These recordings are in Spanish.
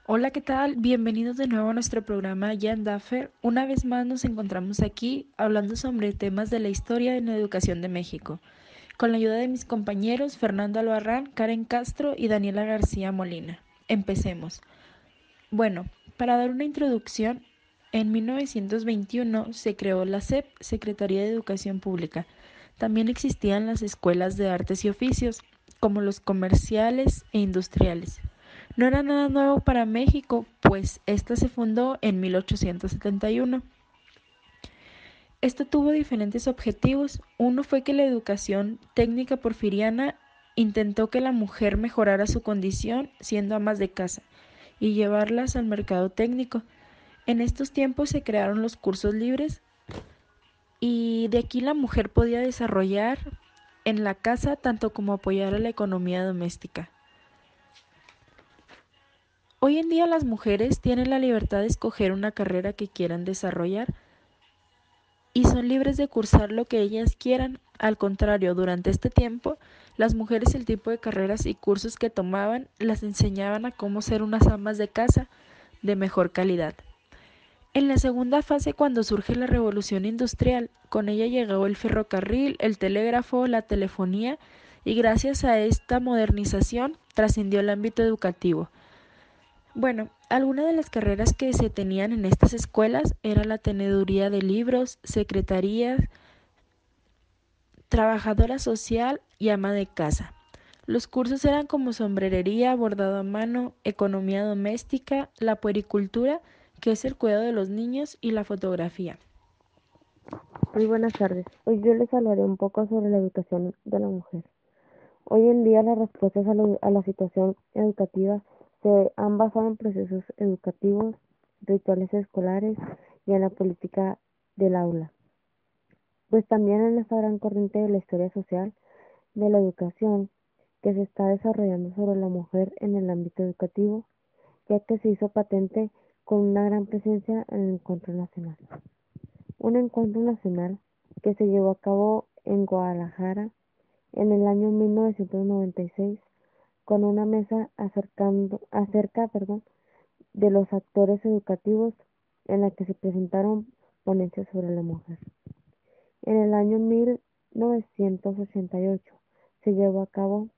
Hola, ¿qué tal? Bienvenidos de nuevo a nuestro programa Jan Daffer. Una vez más nos encontramos aquí hablando sobre temas de la historia en la educación de México, con la ayuda de mis compañeros Fernando Albarrán, Karen Castro y Daniela García Molina. Empecemos. Bueno, para dar una introducción, en 1921 se creó la SEP, Secretaría de Educación Pública. También existían las escuelas de artes y oficios, como los comerciales e industriales. No era nada nuevo para México, pues esta se fundó en 1871. Esto tuvo diferentes objetivos. Uno fue que la educación técnica porfiriana intentó que la mujer mejorara su condición siendo amas de casa y llevarlas al mercado técnico. En estos tiempos se crearon los cursos libres y de aquí la mujer podía desarrollar en la casa tanto como apoyar a la economía doméstica. Hoy en día las mujeres tienen la libertad de escoger una carrera que quieran desarrollar y son libres de cursar lo que ellas quieran. Al contrario, durante este tiempo, las mujeres el tipo de carreras y cursos que tomaban las enseñaban a cómo ser unas amas de casa de mejor calidad. En la segunda fase, cuando surge la revolución industrial, con ella llegó el ferrocarril, el telégrafo, la telefonía y gracias a esta modernización trascendió el ámbito educativo. Bueno, algunas de las carreras que se tenían en estas escuelas era la teneduría de libros, secretaría, trabajadora social y ama de casa. Los cursos eran como sombrerería, bordado a mano, economía doméstica, la puericultura, que es el cuidado de los niños, y la fotografía. Muy buenas tardes. Hoy yo les hablaré un poco sobre la educación de la mujer. Hoy en día las respuestas a la situación educativa se han basado en procesos educativos, rituales escolares y en la política del aula. Pues también en esta gran corriente de la historia social de la educación que se está desarrollando sobre la mujer en el ámbito educativo, ya que se hizo patente con una gran presencia en el encuentro nacional. Un encuentro nacional que se llevó a cabo en Guadalajara en el año 1996 con una mesa acerca de los actores educativos en la que se presentaron ponencias sobre la mujer. En el año 1988 se llevó a cabo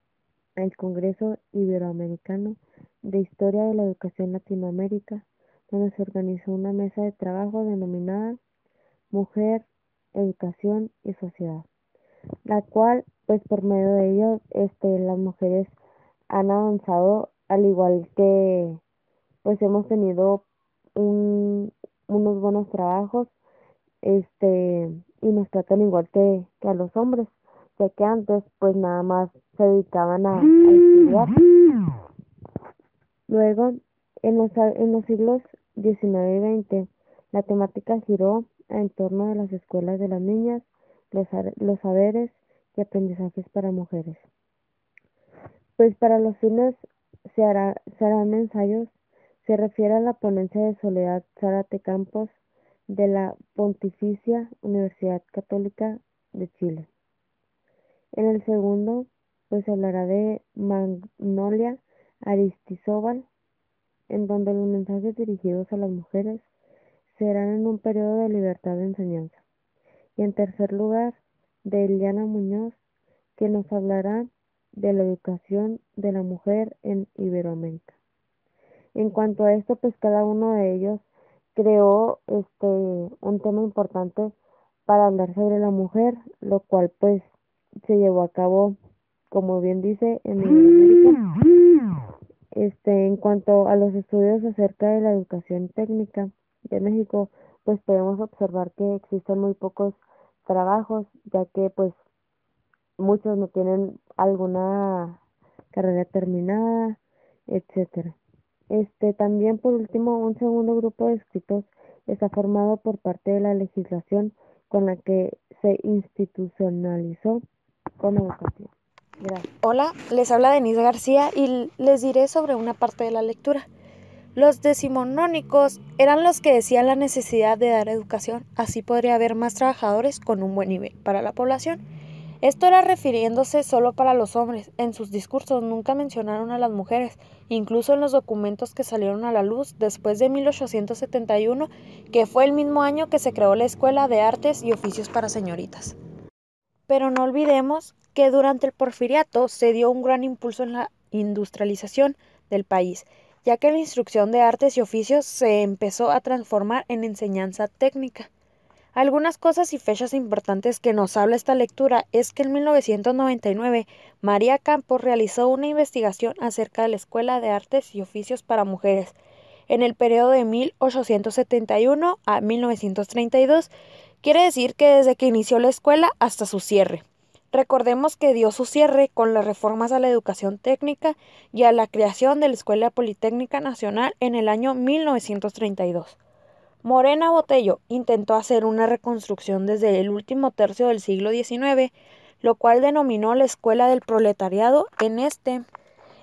el Congreso Iberoamericano de Historia de la Educación Latinoamérica, donde se organizó una mesa de trabajo denominada Mujer, Educación y Sociedad, la cual, pues por medio de ello, las mujeres han avanzado, al igual que, pues hemos tenido un, unos buenos trabajos, y nos tratan igual que a los hombres, ya que antes, pues nada más se dedicaban a estudiar. Luego, en los siglos XIX y XX, la temática giró en torno de las escuelas de las niñas, los saberes y aprendizajes para mujeres. Pues para los fines se harán ensayos, se refiere a la ponencia de Soledad Zárate Campos de la Pontificia Universidad Católica de Chile. En el segundo, pues se hablará de Magnolia Aristizábal, en donde los mensajes dirigidos a las mujeres serán en un periodo de libertad de enseñanza. Y en tercer lugar, de Eliana Muñoz, que nos hablará de la educación de la mujer en Iberoamérica. En cuanto a esto, pues cada uno de ellos creó un tema importante para hablar sobre la mujer, lo cual pues se llevó a cabo, como bien dice, en Iberoamérica. En cuanto a los estudios acerca de la educación técnica de México, pues podemos observar que existen muy pocos trabajos, ya que pues muchos no tienen alguna carrera terminada, etcétera. También por último, un segundo grupo de escritos está formado por parte de la legislación con la que se institucionalizó con educación. Gracias. Hola, les habla Denise García y les diré sobre una parte de la lectura. Los decimonónicos eran los que decían la necesidad de dar educación, así podría haber más trabajadores con un buen nivel para la población. Esto era refiriéndose solo para los hombres. En sus discursos nunca mencionaron a las mujeres, incluso en los documentos que salieron a la luz después de 1871, que fue el mismo año que se creó la Escuela de Artes y Oficios para Señoritas. Pero no olvidemos que durante el Porfiriato se dio un gran impulso en la industrialización del país, ya que la instrucción de artes y oficios se empezó a transformar en enseñanza técnica. Algunas cosas y fechas importantes que nos habla esta lectura es que en 1999 María Campos realizó una investigación acerca de la Escuela de Artes y Oficios para Mujeres en el periodo de 1871 a 1932. Quiere decir que desde que inició la escuela hasta su cierre. Recordemos que dio su cierre con las reformas a la educación técnica y a la creación de la Escuela Politécnica Nacional en el año 1932. Morena Botello intentó hacer una reconstrucción desde el último tercio del siglo XIX, lo cual denominó la Escuela del Proletariado. En este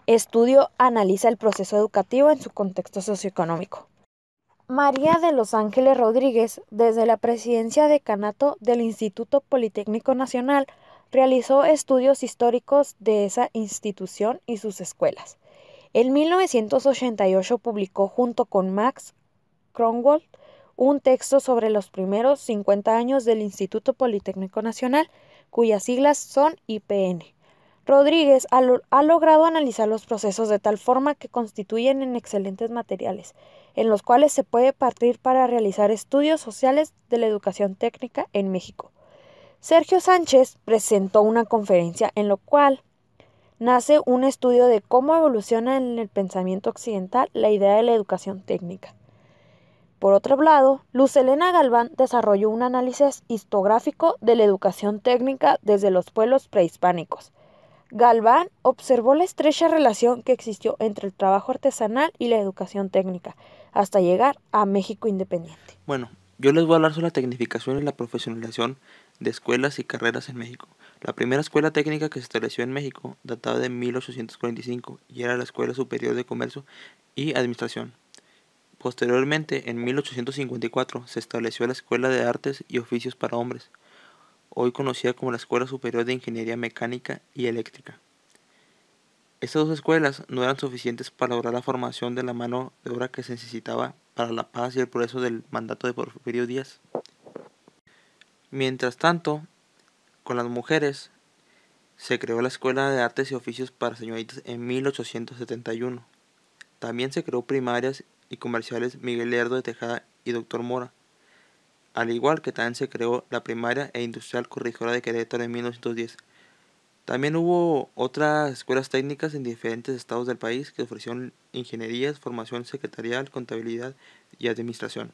estudio analiza el proceso educativo en su contexto socioeconómico. María de los Ángeles Rodríguez, desde la presidencia decanato del Instituto Politécnico Nacional, realizó estudios históricos de esa institución y sus escuelas. En 1988 publicó junto con Max Kronwall un texto sobre los primeros 50 años del Instituto Politécnico Nacional, cuyas siglas son IPN. Rodríguez ha logrado analizar los procesos de tal forma que constituyen en excelentes materiales, en los cuales se puede partir para realizar estudios sociales de la educación técnica en México. Sergio Sánchez presentó una conferencia en la cual nace un estudio de cómo evoluciona en el pensamiento occidental la idea de la educación técnica. Por otro lado, Luz Helena Galván desarrolló un análisis historiográfico de la educación técnica desde los pueblos prehispánicos. Galván observó la estrecha relación que existió entre el trabajo artesanal y la educación técnica, hasta llegar a México independiente. Bueno, yo les voy a hablar sobre la tecnificación y la profesionalización de escuelas y carreras en México. La primera escuela técnica que se estableció en México databa de 1845 y era la Escuela Superior de Comercio y Administración. Posteriormente, en 1854, se estableció la Escuela de Artes y Oficios para Hombres, hoy conocida como la Escuela Superior de Ingeniería Mecánica y Eléctrica. Estas dos escuelas no eran suficientes para lograr la formación de la mano de obra que se necesitaba para la paz y el progreso del mandato de Porfirio Díaz. Mientras tanto, con las mujeres, se creó la Escuela de Artes y Oficios para Señoritas en 1871. También se creó primarias y comerciales Miguel Lerdo de Tejada y Dr. Mora, al igual que también se creó la primaria e industrial Corregidora de Querétaro en 1910. También hubo otras escuelas técnicas en diferentes estados del país que ofrecieron ingenierías, formación secretarial, contabilidad y administración.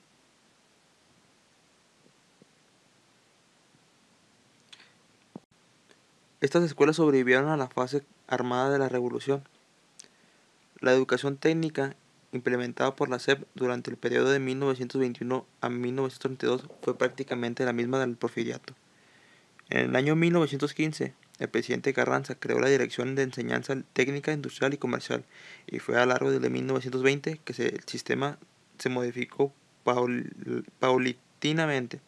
Estas escuelas sobrevivieron a la fase armada de la Revolución. La educación técnica implementada por la SEP durante el periodo de 1921 a 1932 fue prácticamente la misma del Porfiriato. En el año 1915, el presidente Carranza creó la Dirección de Enseñanza Técnica, Industrial y Comercial, y fue a lo largo de 1920 que el sistema se modificó paulatinamente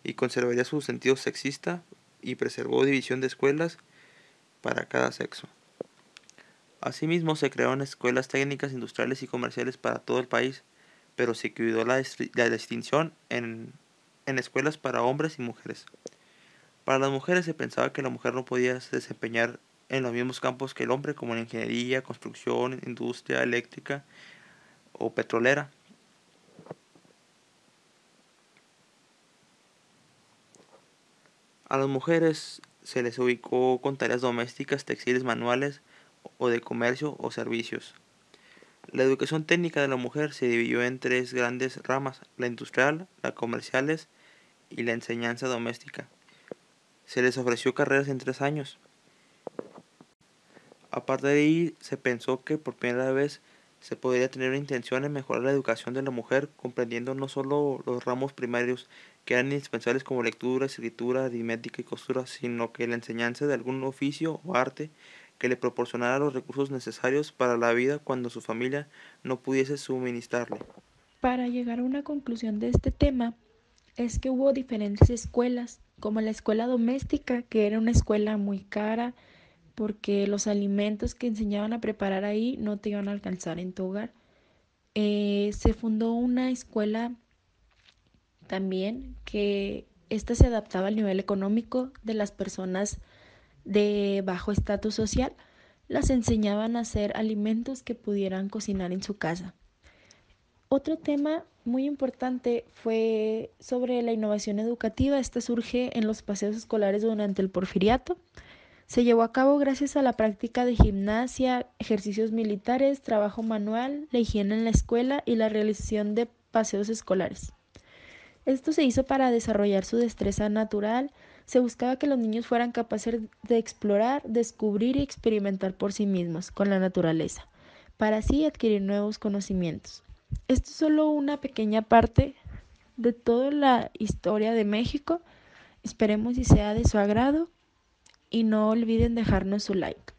y conservaría su sentido sexista y preservó división de escuelas para cada sexo. Asimismo, se crearon escuelas técnicas, industriales y comerciales para todo el país, pero se cuidó la distinción en escuelas para hombres y mujeres. Para las mujeres se pensaba que la mujer no podía desempeñar en los mismos campos que el hombre, como en ingeniería, construcción, industria eléctrica o petrolera. A las mujeres se les ubicó con tareas domésticas, textiles, manuales o de comercio o servicios. La educación técnica de la mujer se dividió en tres grandes ramas: la industrial, la comerciales y la enseñanza doméstica. Se les ofreció carreras en 3 años. Aparte de ahí, se pensó que por primera vez se podría tener una intención en mejorar la educación de la mujer, comprendiendo no solo los ramos primarios que eran indispensables como lectura, escritura, aritmética y costura, sino que la enseñanza de algún oficio o arte que le proporcionara los recursos necesarios para la vida cuando su familia no pudiese suministrarle. Para llegar a una conclusión de este tema, es que hubo diferentes escuelas como la escuela doméstica, que era una escuela muy cara porque los alimentos que enseñaban a preparar ahí no te iban a alcanzar en tu hogar. Se fundó una escuela también que esta se adaptaba al nivel económico de las personas de bajo estatus social. Las enseñaban a hacer alimentos que pudieran cocinar en su casa. Otro tema muy importante fue sobre la innovación educativa. Esta surge en los paseos escolares durante el Porfiriato. Se llevó a cabo gracias a la práctica de gimnasia, ejercicios militares, trabajo manual, la higiene en la escuela y la realización de paseos escolares. Esto se hizo para desarrollar su destreza natural. Se buscaba que los niños fueran capaces de explorar, descubrir y experimentar por sí mismos con la naturaleza, para así adquirir nuevos conocimientos. Esto es solo una pequeña parte de toda la historia de México. Esperemos y sea de su agrado y no olviden dejarnos su like.